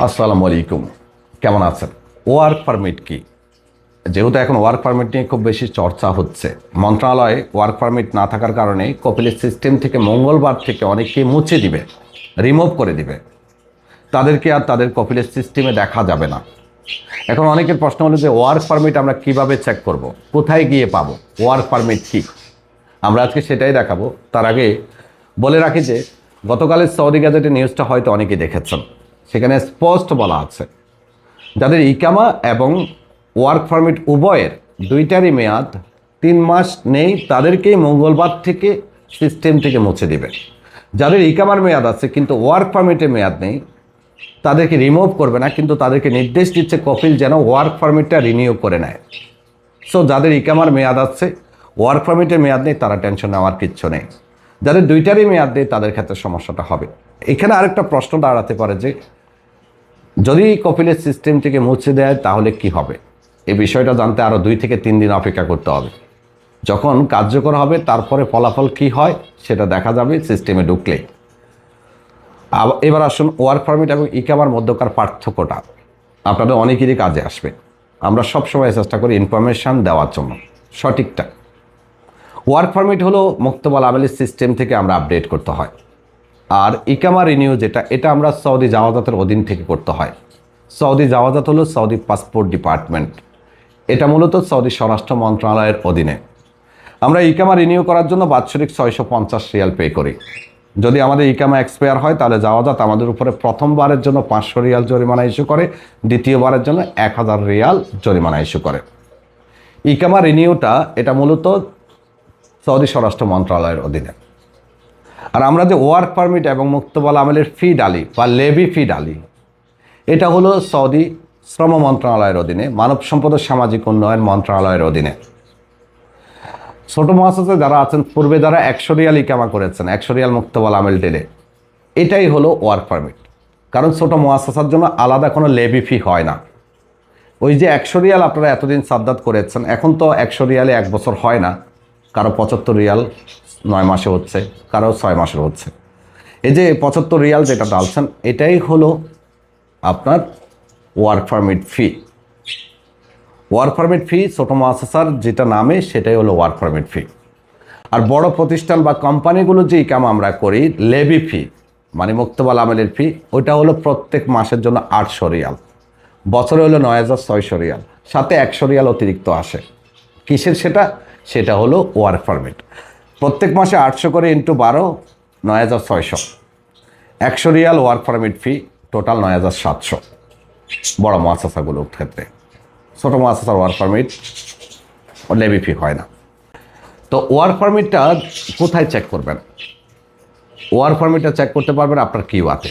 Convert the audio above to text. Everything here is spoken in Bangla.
আসসালামু আলাইকুম, কেমন আছেন? ওয়ার্ক পারমিট কি? যেহেতু এখন ওয়ার্ক পারমিট নিয়ে খুব বেশি চর্চা হচ্ছে, মন্ত্রণালয়ে ওয়ার্ক পারমিট না থাকার কারণে কপিলের সিস্টেম থেকে মঙ্গলবার থেকে অনেককে মুছে দিবে, রিমুভ করে দিবে। তাদেরকে আর তাদের কপিলের সিস্টেমে দেখা যাবে না। এখন অনেকের প্রশ্ন হলো যে ওয়ার্ক পারমিট আমরা কিভাবে চেক করব, কোথায় গিয়ে পাবো, ওয়ার্ক পারমিট কি? আমরা আজকে সেটাই দেখাবো। তার আগে বলে রাখি যে গতকালের সৌদি গ্যাজেটের নিউজটা হয়তো অনেকেই দেখেছেন। সেখানে স্পষ্ট বলা আছে যাদের ইকামা এবং ওয়ার্ক পারমিট উভয়ের দুইটারই মেয়াদ 3 মাস নেই, তাদেরকেই মঙ্গলবার থেকে সিস্টেম থেকে মুছে দিবে। যাদের ইকামার মেয়াদ আছে কিন্তু ওয়ার্ক পারমিটের মেয়াদ নেই, তাদেরকে রিমুভ করবে না, কিন্তু তাদেরকে নির্দেশ দিচ্ছে কপিল যেন ওয়ার্ক পারমিটটা রিনিউ করে নেয়। সো যাদের ইকামার মেয়াদ আছে, ওয়ার্ক পারমিটের মেয়াদ নেই, তারা টেনশন নেওয়ার কিচ্ছু নেই। যাদের দুইটারই মেয়াদ নেই তাদের ক্ষেত্রে সমস্যাটা হবে। এখানে আরেকটা প্রশ্ন দাঁড়াতে পারে যে যদি কপিলের সিস্টেম থেকে মুছে দেয় তাহলে কি হবে? এই বিষয়টা জানতে আরও 2 থেকে 3 দিন অপেক্ষা করতে হবে। যখন কার্যকর হবে তারপরে ফলাফল কি হয় সেটা দেখা যাবে সিস্টেমে ঢুকলে। এবার আসুন ওয়ার্ক পারমিট এবং ইকামার মধ্যকার পার্থক্যটা আপনাদের অনেকেরই কাজে আসবে। আমরা সবসময় চেষ্টা করি ইনফরমেশান দেওয়ার জন্য সঠিকটা। ওয়ার্ক পারমিট হলো মুক্তবাল আমেলের সিস্টেম থেকে আমরা আপডেট করতে হয়, আর ইকামা রিনিউ এটা আমরা সৌদি জাওয়াজাতের অধীন থেকে করতে হয়। সৌদি জাওয়াজাত হলো সৌদি পাসপোর্ট ডিপার্টমেন্ট, এটা মূলত সৌদি স্বরাষ্ট্র মন্ত্রণালয়ের অধীনে। আমরা ইকামা রিনিউ করার জন্য বাৎসরিক 650 রিয়াল পে করি। যদি আমাদের ইকামা এক্সপায়ার হয় তাহলে জাওয়াজাত আমাদের উপরে প্রথমবারের জন্য 500 রিয়াল জরিমানা ইস্যু করে, দ্বিতীয়বারের জন্য 1000 রিয়াল জরিমানা ইস্যু করে। ইকামা রিনিউটা এটা মূলত সৌদি স্বরাষ্ট্র মন্ত্রণালয়ের অধীনে। আর আমরা যে ওয়ার্ক পারমিট এবং মুক্তবাল আমেলের ফি ডালি বা লেবি ফি ডালি, এটা হলো সৌদি শ্রম মন্ত্রণালয়ের অধীনে, মানব সম্পদ ও সামাজিক উন্নয়ন মন্ত্রণালয়ের অধীনে। ছোটো মহাসচিব যারা আছেন পূর্বে যারা 100 রিয়াল ইকামা করেছেন, 100 রিয়াল মুক্তবাল আমেল দিলে এটাই হলো ওয়ার্ক পারমিট। কারণ ছোটো মহাসচার জন্য আলাদা কোনো লেবি ফি হয় না। ওই যে 100 রিয়াল আপনারা এতদিন সাদ্দাত করেছেন, এখন তো 100 রিয়ালে 1 বছর হয় না, কারো 75 রিয়াল 9 মাসে হচ্ছে, কারো 6 মাসে হচ্ছে। এই যে 75 রিয়াল যেটা ডালছেন এটাই হলো আপনার ওয়ার্ক পারমিট ফি। ওয়ার্ক পারমিট ফি ছোটো মহাসচার যেটা নামে সেটাই হলো ওয়ার্ক পারমিট ফি। আর বড় প্রতিষ্ঠান বা কোম্পানিগুলো যে ইকামা আমরা করি লেবি ফি মানে মুক্তবাল আমেলের ফি, ওইটা হলো প্রত্যেক মাসের জন্য 800 রিয়াল, বছরে হলো 9600 রিয়াল, সাথে 100 রিয়াল অতিরিক্ত আসে। কিসের সেটা? সেটা হলো ওয়ার্ক পারমিট। প্রত্যেক মাসে 800 করে ইন্টু 12, 9600, 100 রিয়াল ওয়ার্ক পারমিট ফি, টোটাল 9700 বড় মহাসচাগুলোর ক্ষেত্রে। ছোটো মহাসচার ওয়ার্ক পারমিট ও লেবি ফি হয় না। তো ওয়ার্ক পারমিটটা কোথায় চেক করবেন? ওয়ার্ক পারমিটটা চেক করতে পারবেন আপনার কিউআতে।